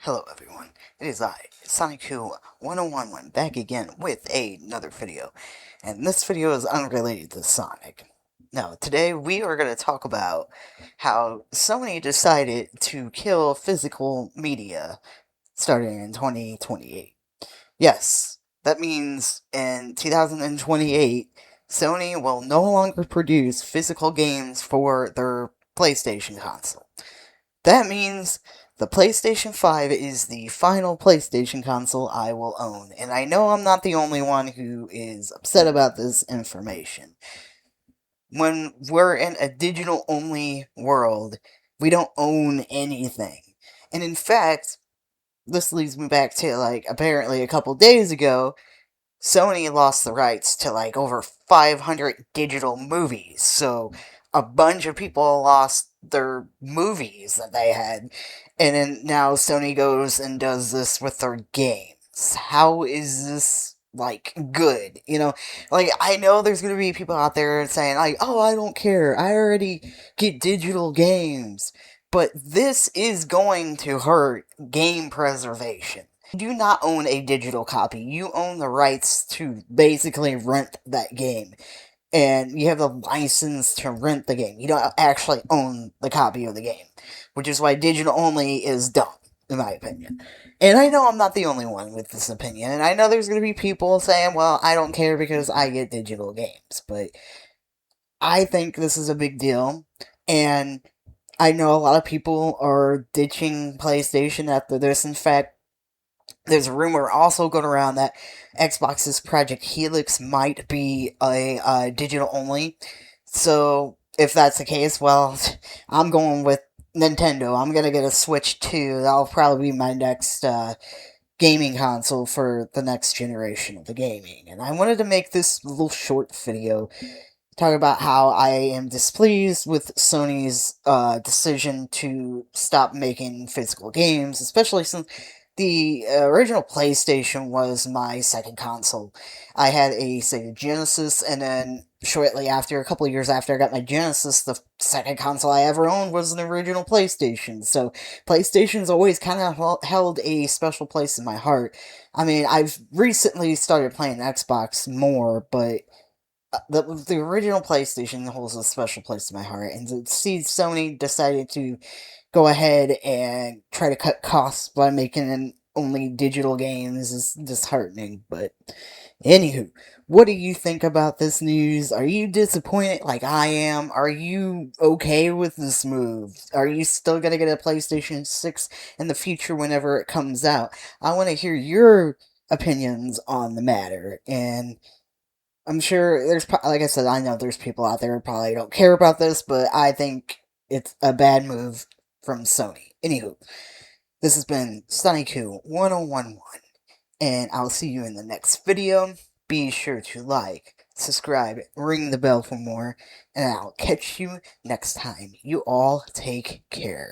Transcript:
Hello everyone, it is I, Sonic1011, back again with another video, and this video is unrelated to Sonic. Now, today we are going to talk about how Sony decided to kill physical media starting in 2028. Yes, that means in 2028, Sony will no longer produce physical games for their PlayStation console. That means the PlayStation 5 is the final PlayStation console I will own, and I know I'm not the only one who is upset about this information. When we're in a digital-only world, we don't own anything. And in fact, this leads me back to, apparently a couple days ago, Sony lost the rights to, over 500 digital movies, so a bunch of people lost their movies that they had, and then now Sony goes and does this with their games. How is this, good? I know there's gonna be people out there saying, oh, I don't care, I already get digital games, but this is going to hurt game preservation. You do not own a digital copy. You own the rights to basically rent that game. And you have the license to rent the game. You don't actually own the copy of the game. Which is why digital only is dumb, in my opinion. And I know I'm not the only one with this opinion. And I know there's going to be people saying, well, I don't care because I get digital games. But I think this is a big deal. And I know a lot of people are ditching PlayStation after this. In fact, there's a rumor also going around that Xbox's Project Helix might be a digital only. So, if that's the case, well, I'm going with Nintendo. I'm going to get a Switch 2. That'll probably be my next gaming console for the next generation of the gaming. And I wanted to make this little short video talk about how I am displeased with Sony's decision to stop making physical games, especially since the original PlayStation was my second console. I had a Sega Genesis, and then shortly after, a couple of years after I got my Genesis, the second console I ever owned was an original PlayStation. So PlayStation's always kind of held a special place in my heart. I mean, I've recently started playing Xbox more, but the original PlayStation holds a special place in my heart, and to see Sony decided to go ahead and try to cut costs by making only digital games is disheartening. But anywho, what do you think about this news? Are you disappointed like I am? Are you okay with this move? Are you still gonna get a PlayStation 6 in the future whenever it comes out? I want to hear your opinions on the matter, and I'm sure there's, like I said, I know there's people out there who probably don't care about this, but I think it's a bad move from Sony. Anywho, this has been Sonic1011, and I'll see you in the next video. Be sure to like, subscribe, ring the bell for more, and I'll catch you next time. You all take care.